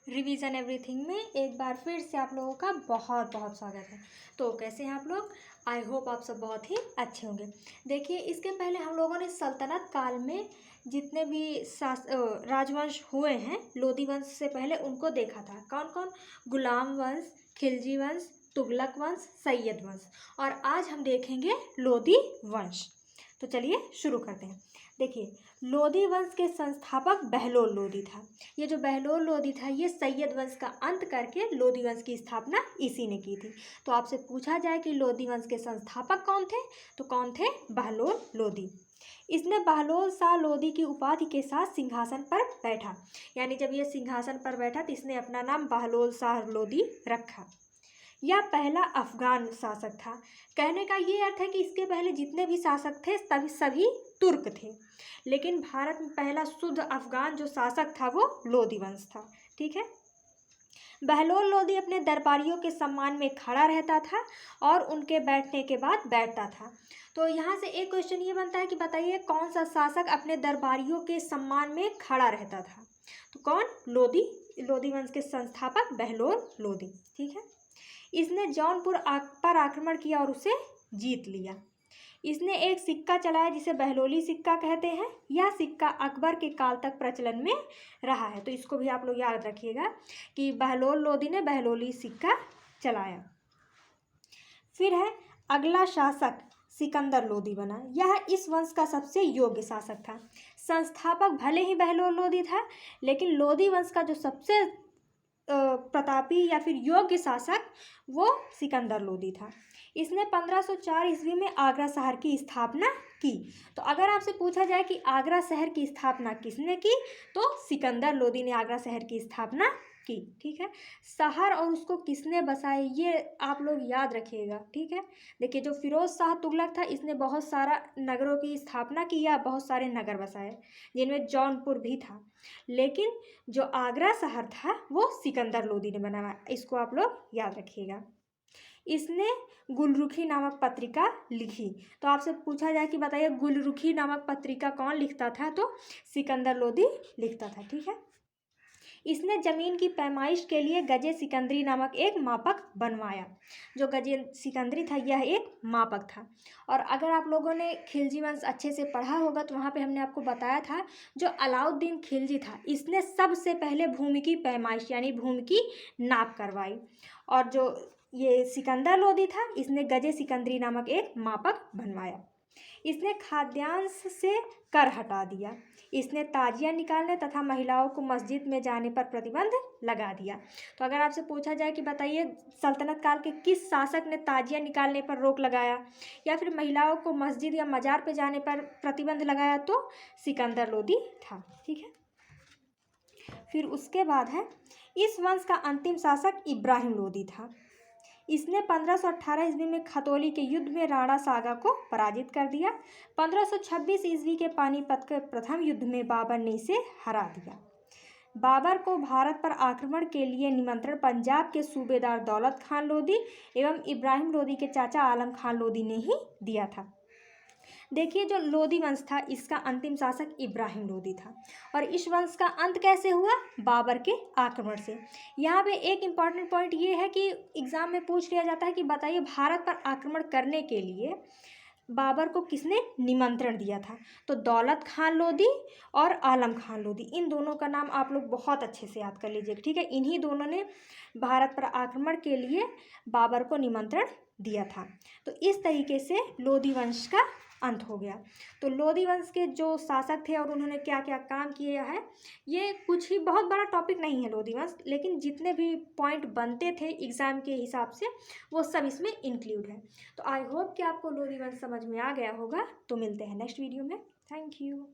Revision everything में एक बार फिर से आप लोगों का बहुत बहुत स्वागत है। तो कैसे हैं आप लोग? आई होप आप सब बहुत ही अच्छे होंगे। देखिए, इसके पहले हम लोगों ने सल्तनत काल में जितने भी राजवंश हुए हैं लोधी वंश से पहले उनको देखा था। कौन कौन? गुलाम वंश, खिलजी वंश, तुगलक वंश, सैयद वंश। और आज हम देखेंगे लोधी वंश। तो चलिए शुरू करते हैं। देखिए, लोधी वंश के संस्थापक बहलोल लोधी था। ये जो बहलोल लोधी था ये सैयद वंश का अंत करके लोधी वंश की स्थापना इसी ने की थी। तो आपसे पूछा जाए कि लोधी वंश के संस्थापक कौन थे, तो कौन थे? बहलोल लोधी। इसने बहलोल शाह लोधी की उपाधि के साथ सिंहासन पर बैठा, यानी जब ये सिंहासन पर बैठा तो इसने अपना नाम बहलोल शाह लोधी रखा। यह पहला अफगान शासक था। कहने का ये अर्थ है कि इसके पहले जितने भी शासक थे सभी तुर्क थे, लेकिन भारत में पहला शुद्ध अफगान जो शासक था वो लोधी वंश था। ठीक है। बहलोल लोधी अपने दरबारियों के सम्मान में खड़ा रहता था और उनके बैठने के बाद बैठता था। तो यहाँ से एक क्वेश्चन ये बनता है कि बताइए कौन सा शासक अपने दरबारियों के सम्मान में खड़ा रहता था? तो कौन? लोधी वंश के संस्थापक बहलोल लोधी। ठीक है। इसने जौनपुर पर आक्रमण किया और उसे जीत लिया। इसने एक सिक्का चलाया जिसे बहलोली सिक्का कहते हैं। यह सिक्का अकबर के काल तक प्रचलन में रहा है। तो इसको भी आप लोग याद रखिएगा कि बहलोल लोधी ने बहलोली सिक्का चलाया। फिर है अगला शासक सिकंदर लोधी बना। यह इस वंश का सबसे योग्य शासक था। संस्थापक भले ही बहलोल लोधी था, लेकिन लोधी वंश का जो सबसे प्रतापी या फिर योग्य शासक वो सिकंदर लोधी था। इसने 1504 ईस्वी में आगरा शहर की स्थापना की। तो अगर आपसे पूछा जाए कि आगरा शहर की स्थापना किसने की, तो सिकंदर लोधी ने आगरा शहर की स्थापना की। ठीक है। शहर और उसको किसने बसाए ये आप लोग याद रखिएगा। ठीक है। देखिए, जो फिरोज शाह तुगलक था इसने बहुत सारा नगरों की स्थापना की या बहुत सारे नगर बसाए, जिनमें जौनपुर भी था, लेकिन जो आगरा शहर था वो सिकंदर लोधी ने बनाया। इसको आप लोग याद रखिएगा। इसने गुलरुखी नामक पत्रिका लिखी। तो आपसे पूछा जाए कि बताइए गुलरुखी नामक पत्रिका कौन लिखता था, तो सिकंदर लोधी लिखता था। ठीक है। इसने जमीन की पैमाइश के लिए गजे सिकंदरी नामक एक मापक बनवाया। जो गजे सिकंदरी था यह एक मापक था। और अगर आप लोगों ने खिलजी वंश अच्छे से पढ़ा होगा तो वहाँ पे हमने आपको बताया था जो अलाउद्दीन खिलजी था इसने सबसे पहले भूमि की पैमाइश यानी भूमि की नाप करवाई। और जो ये सिकंदर लोधी था इसने गजे सिकंदरी नामक एक मापक बनवाया। इसने खाद्यांश से कर हटा दिया। इसने ताजिया निकालने तथा महिलाओं को मस्जिद में जाने पर प्रतिबंध लगा दिया। तो अगर आपसे पूछा जाए कि बताइए सल्तनत काल के किस शासक ने ताजिया निकालने पर रोक लगाया या फिर महिलाओं को मस्जिद या मजार पे जाने पर प्रतिबंध लगाया, तो सिकंदर लोधी था। ठीक है। फिर उसके बाद है इस वंश का अंतिम शासक इब्राहिम लोधी था। इसने 1518 ईस्वी में खतौली के युद्ध में राणा सागा को पराजित कर दिया। 1526 ईस्वी के पानीपत के प्रथम युद्ध में बाबर ने इसे हरा दिया। बाबर को भारत पर आक्रमण के लिए निमंत्रण पंजाब के सूबेदार दौलत खान लोधी एवं इब्राहिम लोधी के चाचा आलम खान लोधी ने ही दिया था। देखिए, जो लोधी वंश था इसका अंतिम शासक इब्राहिम लोधी था। और इस वंश का अंत कैसे हुआ? बाबर के आक्रमण से। यहाँ पे एक इम्पॉर्टेंट पॉइंट ये है कि एग्जाम में पूछ लिया जाता है कि बताइए भारत पर आक्रमण करने के लिए बाबर को किसने निमंत्रण दिया था? तो दौलत खान लोधी और आलम खान लोधी, इन दोनों का नाम आप लोग बहुत अच्छे से याद कर लीजिए। ठीक है। इन्हीं दोनों ने भारत पर आक्रमण के लिए बाबर को निमंत्रण दिया था। तो इस तरीके से लोधी वंश का अंत हो गया। तो लोधी वंश के जो शासक थे और उन्होंने क्या क्या काम किया है, ये कुछ ही बहुत बड़ा टॉपिक नहीं है लोधी वंश, लेकिन जितने भी पॉइंट बनते थे एग्जाम के हिसाब से वो सब इसमें इंक्लूड है। तो आई होप कि आपको लोधी वंश समझ में आ गया होगा। तो मिलते हैं नेक्स्ट वीडियो में। Thank you.